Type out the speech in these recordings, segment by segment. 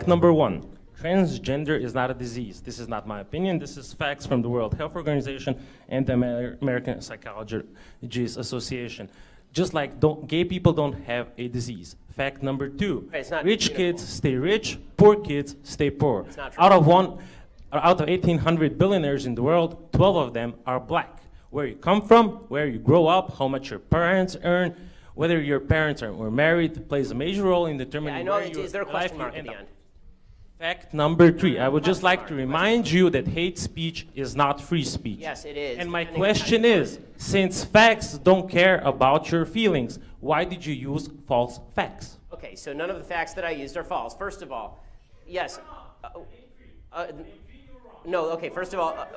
Fact number 1. Transgender is not a disease. This is not my opinion. This is facts from the World Health Organization and the American Psychologists Association. Just like gay people don't have a disease. Fact number 2. Rich kids stay rich, poor kids stay poor. Out of 1,800 billionaires in the world, 12 of them are black. Where you come from, where you grow up, how much your parents earn, whether your parents were married plays a major role in determining where you is there a question mark at the end? Fact number 3, I would just like to remind you that hate speech is not free speech. Yes, it is. And my question is, since facts don't care about your feelings, why did you use false facts? Okay, so none of the facts that I used are false. First of all, yes. No, okay, first of all,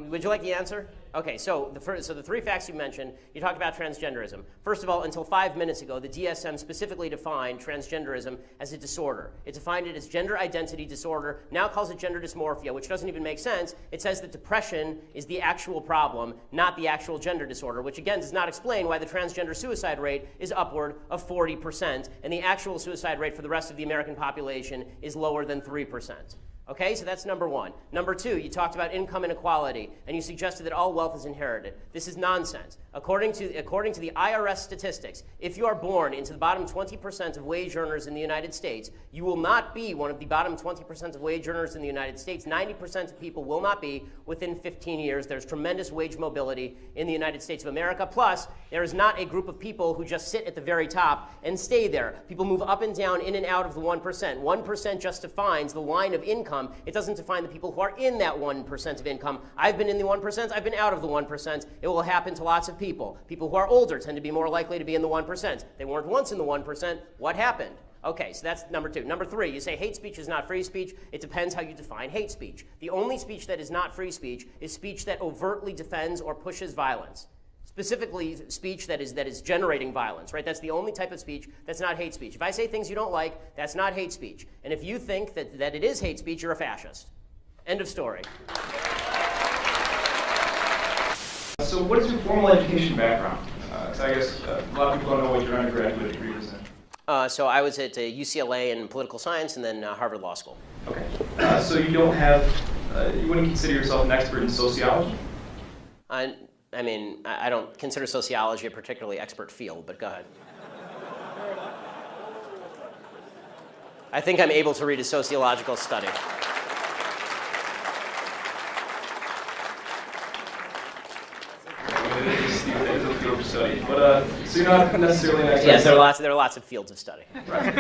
would you like the answer? Okay, so the 3 facts you mentioned, you talked about transgenderism. First of all, until 5 minutes ago, the DSM specifically defined transgenderism as a disorder. It defined it as gender identity disorder, now calls it gender dysmorphia, which doesn't even make sense. It says that depression is the actual problem, not the actual gender disorder, which again does not explain why the transgender suicide rate is upward of 40%, and the actual suicide rate for the rest of the American population is lower than 3%. Okay, so that's number 1. Number 2, you talked about income inequality, and you suggested that all wealth is inherited. This is nonsense. According to the IRS statistics, if you are born into the bottom 20% of wage earners in the United States, you will not be one of the bottom 20% of wage earners in the United States. 90% of people will not be within 15 years. There's tremendous wage mobility in the United States of America. Plus, there is not a group of people who just sit at the very top and stay there. People move up and down, in and out of the 1%. 1% just defines the line of income. It doesn't define the people who are in that 1% of income. I've been in the 1%. I've been out of the 1%. It will happen to lots of people. People who are older tend to be more likely to be in the 1%. They weren't once in the 1%. What happened? Okay, so that's number 2. Number 3, you say hate speech is not free speech. It depends how you define hate speech. The only speech that is not free speech is speech that overtly defends or pushes violence. Specifically, speech that is generating violence, right? That's the only type of speech that's not hate speech. If I say things you don't like, that's not hate speech. And if you think that it is hate speech, you're a fascist. End of story. So what is your formal education background? Because I guess a lot of people don't know what your undergraduate degree was in. So I was at UCLA in political science and then Harvard Law School. Okay. So you don't have, you wouldn't consider yourself an expert in sociology? I mean, I don't consider sociology a particularly expert field, but go ahead. I think I'm able to read a sociological study. But so you're not necessarily an expert. Yes, there are lots of fields of study. Right.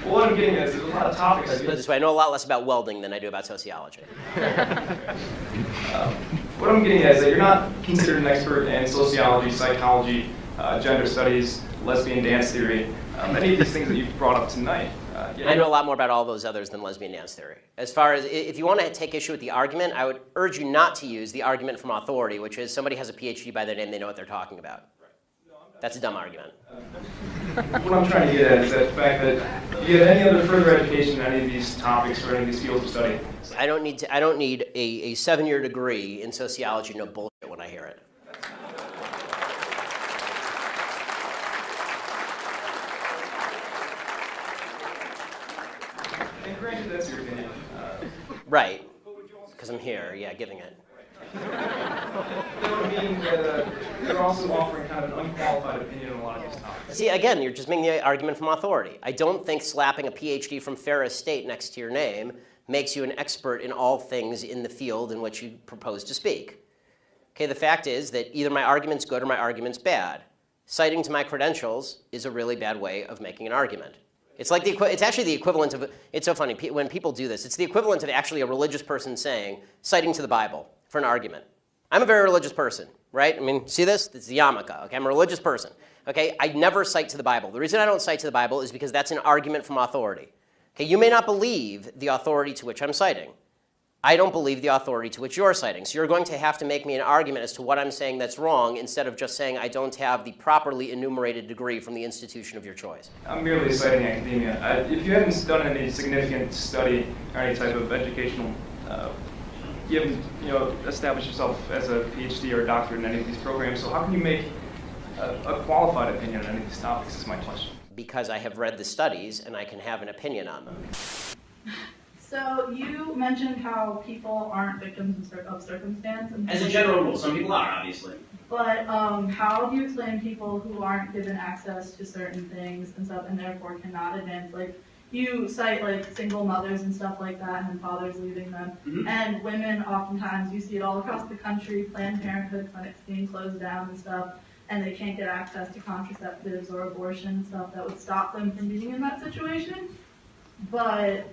Well, what I'm getting at is there's a lot of topics. Let's put it this way, I know a lot less about welding than I do about sociology. What I'm getting at is that you're not considered an expert in sociology, psychology, gender studies, lesbian dance theory, any of these things that you've brought up tonight. I know a lot more about all those others than lesbian dance theory. As far as, if you want to take issue with the argument, I would urge you not to use the argument from authority, which is somebody has a PhD by their name, they know what they're talking about. That's a dumb argument. What I'm trying to get at is that the fact that if you have any other further education in any of these topics or any of these fields of study. I don't need a 7-year degree in sociology to know bullshit when I hear it. And granted, that's your opinion. Right, because I'm here, yeah, giving it. That would mean that you're also offering kind of an unqualified opinion on a lot of these topics. See, again, you're just making the argument from authority. I don't think slapping a PhD from Ferris State next to your name makes you an expert in all things in the field in which you propose to speak. Okay, the fact is that either my argument's good or my argument's bad. Citing to my credentials is a really bad way of making an argument. It's like it's actually the equivalent of, it's so funny, when people do this, it's the equivalent of actually a religious person saying, citing to the Bible for an argument. I'm a very religious person, right? I mean, see this? It's the yarmulke, okay? I'm a religious person, okay? I never cite to the Bible. The reason I don't cite to the Bible is because that's an argument from authority. Okay, you may not believe the authority to which I'm citing. I don't believe the authority to which you're citing. So you're going to have to make me an argument as to what I'm saying that's wrong instead of just saying I don't have the properly enumerated degree from the institution of your choice. I'm merely citing academia. If you haven't done any significant study or any type of educational, you haven't established yourself as a PhD or a doctorate in any of these programs, so how can you make a qualified opinion on any of these topics is my question. Because I have read the studies and I can have an opinion on them. So you mentioned how people aren't victims of circumstance. As a general rule, some people are, obviously. But how do you explain people who aren't given access to certain things and stuff, and therefore cannot advance? Like, you cite like single mothers and stuff like that, and fathers leaving them, and women. Oftentimes, you see it all across the country. Planned Parenthood clinics being closed down and stuff, and they can't get access to contraceptives or abortion and stuff that would stop them from being in that situation. But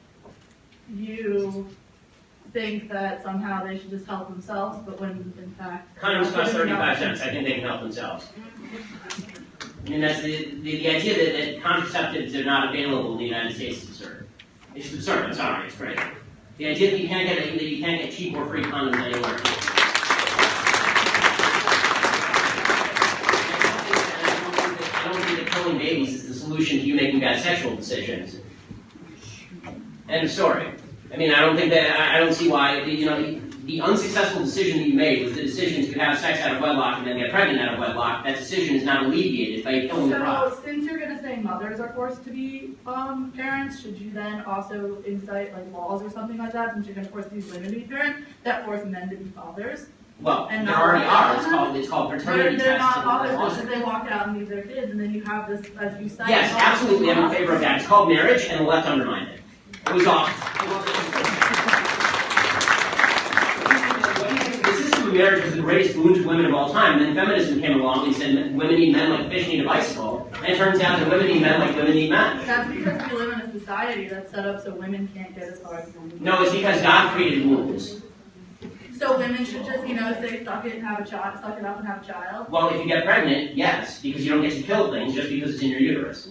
you think that somehow they should just help themselves, but when in fact Condoms cost 35 cents. I think they can help themselves. I mean, that's the idea that contraceptives are not available in the United States is absurd. It's absurd. I'm sorry. It's crazy. The idea that you can't get cheap or free condoms anywhere. I don't think that killing babies is the solution to you making bad sexual decisions. End of story. I mean, I don't see why, the unsuccessful decision that you made was the decision to have sex out of wedlock and then get pregnant out of wedlock. That decision is not alleviated by killing the product. So, since you're going to say mothers are forced to be parents, should you then also incite like laws or something like that, since you're going to force these women to be parents, that force men to be fathers? Well, and there already are. It's called paternity They're tests. not fathers because they walk out and leave their kids, and then you have this, as you cite. Yes, absolutely. I'm in favor of that. It's called marriage, and the left undermined it. It was awesome. The system of marriage was the greatest boon to women of all time. Then feminism came along and said women need men like fish need a bicycle. And it turns out that women need men like women need men. That's because we live in a society that's set up so women can't get as far as men. No, it's because God created wombs. So women should just, say suck it and have a child, suck it up and have a child? Well, if you get pregnant, yes, because you don't get to kill things just because it's in your uterus.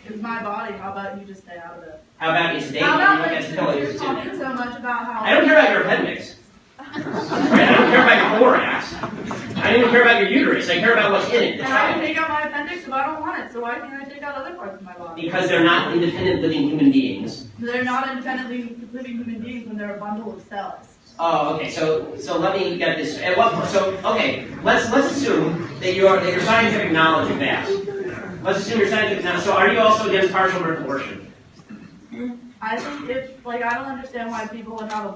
It's my body. How about you just stay out of it? How about it's dating? How You about don't get to kill it you're because it's in talking there. so much about how... I don't care about your appendix. I don't care about your thorax. I don't even care about your uterus. I care about what's in it. And I can take out my appendix if I don't want it, so why can't I take out other parts of my body? Because they're not independent living human beings. They're not independently living human beings when they're a bundle of cells. Oh, okay. So let me get this. At what point? So okay, let's assume that your scientific knowledge is vast. Let's assume your scientific knowledge. So are you also against partial birth abortion? I think I don't understand why people would have At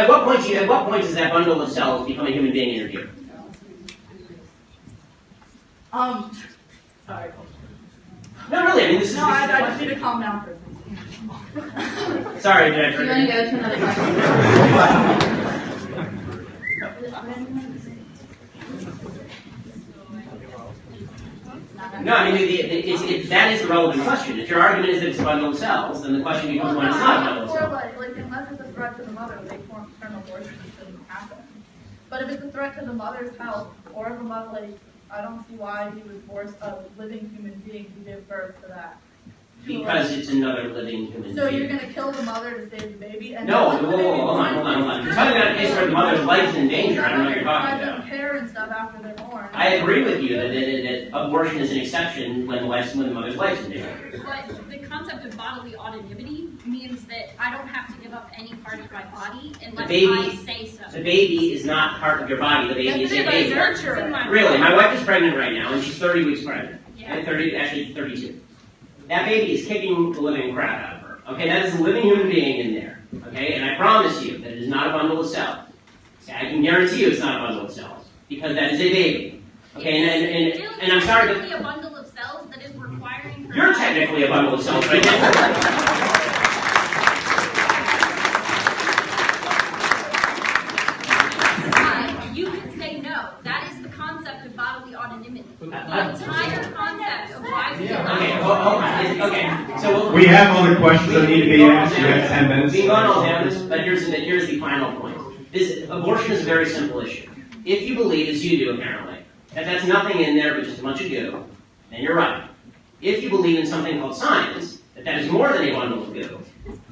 what point does that bundle of cells become a human being in your view? Sorry. No, really. I mean, this is. I just need to calm down for a second. Sorry, Director. Do you want to go to another question? No, I mean, that is the relevant question. If your argument is that it's a bundle of cells, then the question becomes when it's not a bundle of cells. Unless it's a threat to the mother, late term abortion shouldn't happen. But if it's a threat to the mother's health, or the mother, I don't see why he would force a living human being to give birth to that. Because it's another living human being. So you're going to kill the mother to save the baby? And no, hold on. You're talking about a case where the mother's life is in danger. I don't know what you're talking about. Care and stuff after they're born. I agree with you that abortion is an exception when the mother's life is in danger. But the concept of bodily autonomy means that I don't have to give up any part of my body unless I say so. The baby is not part of your body. The baby is your baby. Nurture. Really, my wife is pregnant right now, and she's 30 weeks pregnant. Yeah. And 32. That baby is kicking the living crap out of her. Okay, that is a living human being in there. Okay, and I promise you that it is not a bundle of cells. Okay, I can guarantee you it's not a bundle of cells because that is a baby. Okay, and I'm sorry, but a bundle of cells that is requiring her. You're technically a bundle of cells right now. You can say no. That is the concept of bodily autonomy. The entire concept of why we Okay, so we have other questions that need to be asked. You have 10 minutes. We can go on all down this, but here's the final point. Abortion is a very simple issue. If you believe, as you do apparently, that that's nothing in there but just a bunch of goo, then you're right. If you believe in something called science, that is more than a bundle of goo,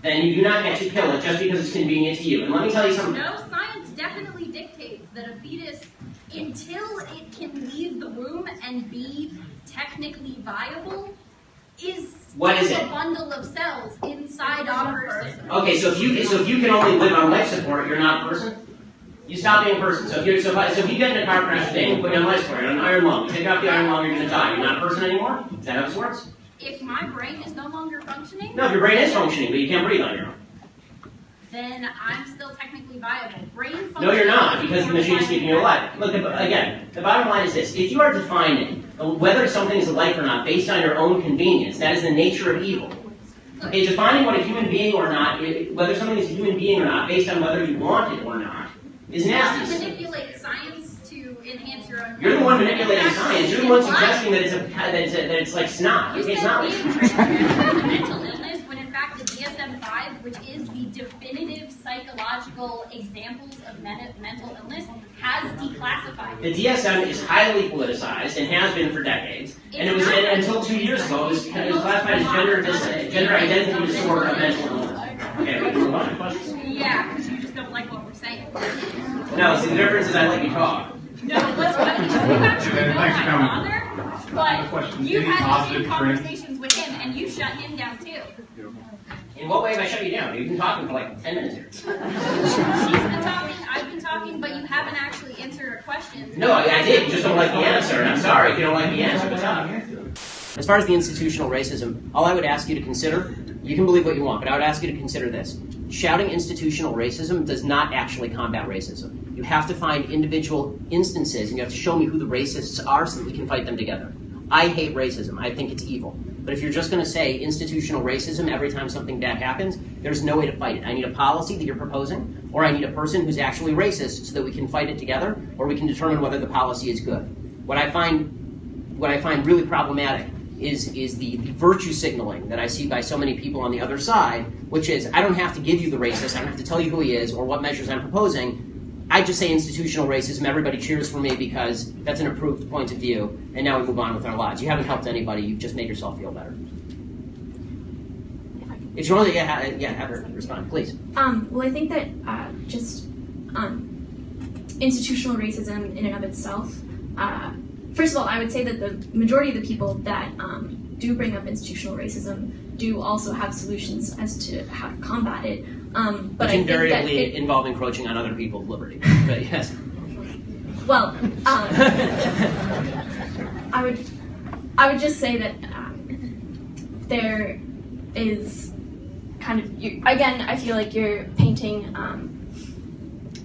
then you do not get to kill it just because it's convenient to you. And let me tell you something. No, science definitely dictates that a fetus, until it can leave the womb and be technically viable, is a bundle of cells inside a person. Okay, so if you can only live on life support, you're not a person. You stop being a person. So if you get in a car crash today and put you on life support, you're on an iron lung. You take off the iron lung, you're going to die. You're not a person anymore. Is that how this works? if my brain is no longer functioning... No, if your brain is functioning, but you can't breathe on your own. Then I'm still technically viable. Brain function... No, you're not, because the machine is keeping you alive. Look, again, the bottom line is this. If you are defining whether something is a life or not based on your own convenience, that is the nature of evil. Okay, defining what a human being or not, whether something is a human being or not, based on whether you want it or not, is nasty. You manipulate science to enhance your own... You're the one manipulating science. You're the one suggesting that it's like snot. Okay, it's not like mental illness, when in fact the DSM-5, which is the definitive psychological examples of mental illness, has declassified it. The DSM is highly politicized and has been for decades. And it was until 2 years ago, it was classified as gender identity disorder of mental illness. Okay, we can move on to questions. Yeah, because you just don't like what we're saying. No, see, the difference is I let you talk. No, what's funny is you actually know my father, but you had the same conversations with him, and you shut him down too. In what way have I shut you down? You've been talking for like 10 minutes here. She's been talking, I've been talking, but you haven't actually answered her questions. No, I did. You just don't like the answer. And I'm sorry if you don't like the answer. As far as the institutional racism, all I would ask you to consider, you can believe what you want, but I would ask you to consider this. Shouting institutional racism does not actually combat racism. You have to find individual instances, and you have to show me who the racists are so that we can fight them together. I hate racism. I think it's evil. But if you're just going to say institutional racism every time something bad happens, there's no way to fight it. I need a policy that you're proposing, or I need a person who's actually racist so that we can fight it together, or we can determine whether the policy is good. What I find really problematic is the virtue signaling that I see by so many people on the other side, which is, I don't have to give you the racist, I don't have to tell you who he is or what measures I'm proposing. I just say institutional racism, everybody cheers for me because that's an approved point of view, and now we move on with our lives. You haven't helped anybody, you've just made yourself feel better. If you want to, have her respond, please. Well, I think that institutional racism in and of itself, first of all, I would say that the majority of the people that do bring up institutional racism do also have solutions as to how to combat it. But which invariably involve encroaching on other people's liberty. But yes. Well, I would just say that there is kind of, again, I feel like you're painting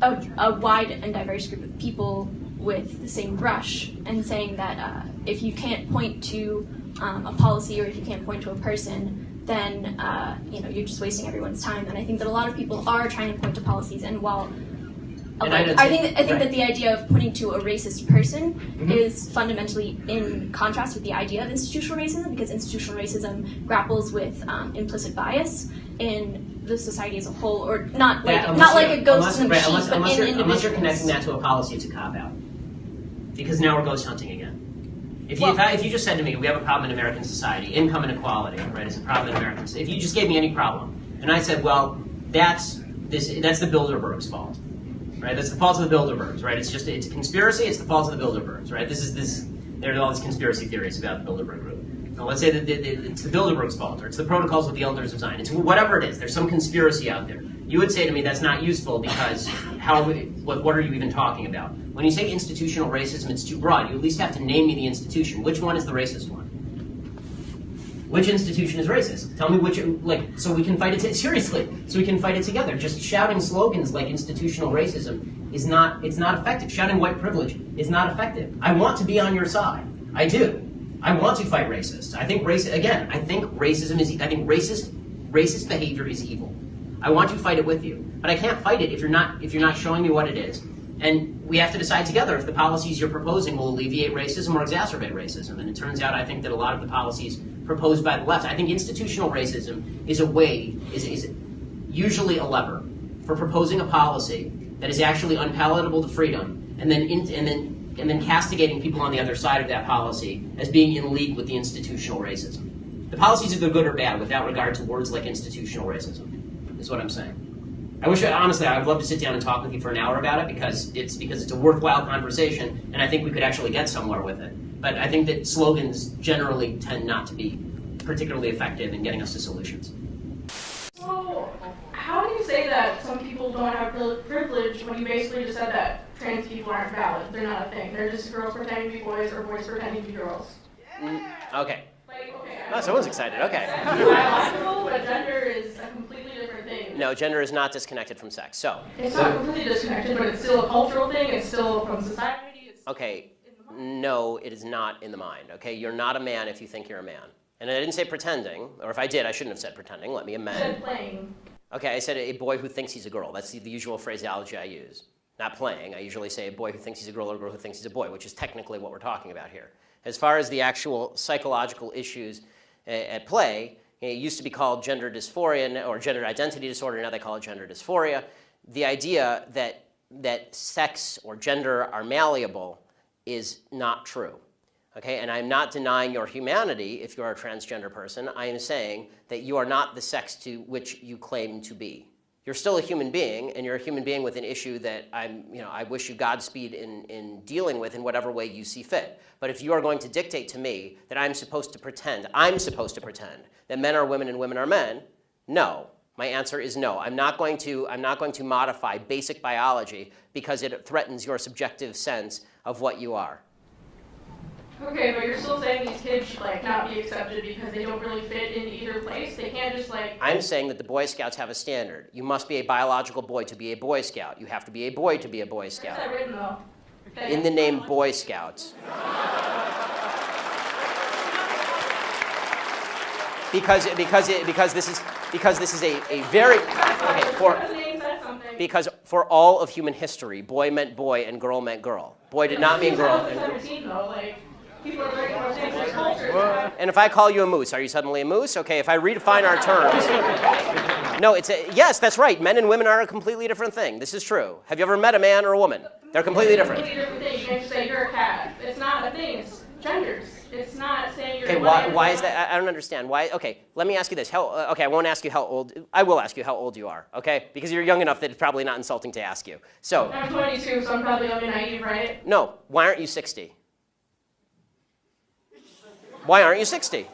a wide and diverse group of people with the same brush and saying that if you can't point to a policy or if you can't point to a person, then you're just wasting everyone's time. And I think that a lot of people are trying to point to policies. And while I think that the idea of pointing to a racist person is fundamentally in contrast with the idea of institutional racism, because institutional racism grapples with implicit bias in the society as a whole, or not like a ghost in the machine, but in individuals. Unless you're connecting that to a policy, it's a cop-out. Because now we're ghost hunting again. If you just said to me, we have a problem in American society, income inequality, right, is a problem in American society. If you just gave me any problem, and I said, well, that's the Bilderbergs' fault, right? That's the fault of the Bilderbergs, right? It's a conspiracy, it's the fault of the Bilderbergs, right? There are all these conspiracy theories about the Bilderberg group. Now, let's say that it's the Bilderbergs' fault, or it's the Protocols of the Elders of Zion. It's whatever it is. There's some conspiracy out there. You would say to me that's not useful because what are you even talking about? When you say institutional racism, it's too broad. You at least have to name me the institution. Which one is the racist one? Which institution is racist? Tell me which, so we can fight it seriously. So we can fight it together. Just shouting slogans like institutional racism it's not effective. Shouting white privilege is not effective. I want to be on your side. I do. I want to fight racists. I think racism is. I think racist behavior is evil. I want to fight it with you, but I can't fight it if you're not showing me what it is. And we have to decide together if the policies you're proposing will alleviate racism or exacerbate racism. And it turns out, I think that a lot of the policies proposed by the left, I think institutional racism is usually a lever for proposing a policy that is actually unpalatable to freedom, and then castigating people on the other side of that policy as being in league with the institutional racism. The policies are good or bad without regard to words like institutional racism, is what I'm saying. Honestly, I'd love to sit down and talk with you for an hour about it because it's a worthwhile conversation, and I think we could actually get somewhere with it. But I think that slogans generally tend not to be particularly effective in getting us to solutions. So, how do you say that some people don't have privilege when you basically just said that trans people aren't valid? They're not a thing. They're just girls pretending to be boys or boys pretending to be girls. Okay. Okay, Oh, someone's excited. Okay. It's biological, but gender is a completely different thing. No, gender is not disconnected from sex. So. It's not completely disconnected, but it's still a cultural thing. It's still from society. It's Okay. No, it is not in the mind. Okay, you're not a man if you think you're a man. And I didn't say pretending, or if I did, I shouldn't have said pretending. Let me amend. You said playing. Okay, I said a boy who thinks he's a girl. That's the usual phraseology I use. Not playing. I usually say a boy who thinks he's a girl or a girl who thinks he's a boy, which is technically what we're talking about here. As far as the actual psychological issues at play, it used to be called gender dysphoria or gender identity disorder. Now they call it gender dysphoria. The idea that sex or gender are malleable is not true. Okay, and I'm not denying your humanity if you're a transgender person. I am saying that you are not the sex to which you claim to be. You're still a human being, and you're a human being with an issue that I wish you Godspeed in dealing with in whatever way you see fit. But if you are going to dictate to me that I'm supposed to pretend that men are women and women are men, no. My answer is no. I'm not going to modify basic biology because it threatens your subjective sense of what you are. Okay, but you're still saying these kids should not be accepted because they don't really fit in either place? They can't just I'm saying that the Boy Scouts have a standard. You must be a biological boy to be a Boy Scout. You have to be a boy to be a Boy Scout. Where's that written, though? Okay. In the name Boy Scouts. Because this is a very because for all of human history, boy meant boy and girl meant girl. Boy did not mean girl. People are breaking our same-sex culture. And if I call you a moose, are you suddenly a moose? Okay, if I redefine our terms. No, yes, that's right. Men and women are a completely different thing. This is true. Have you ever met a man or a woman? They're completely different. Completely different thing. You can't just say you're a cat. It's not a thing. It's genders. It's not saying you're. Okay, why is that? I don't understand. Why? Okay, let me ask you this. Okay, I won't ask you how old. I will ask you how old you are. Okay, because you're young enough that it's probably not insulting to ask you. So. I'm 22, so I'm probably only naive, right? No. Why aren't you 60? Why aren't you 60?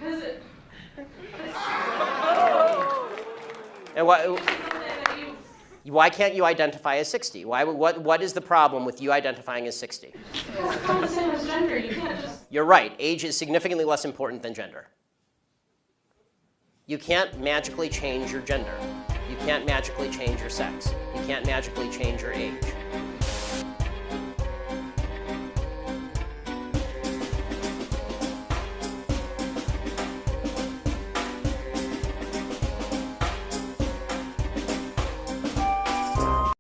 Because and why can't you identify as 60? What is the problem with you identifying as 60? Because it's not the same as gender. You can't just. You're right. Age is significantly less important than gender. You can't magically change your gender. You can't magically change your sex. You can't magically change your age.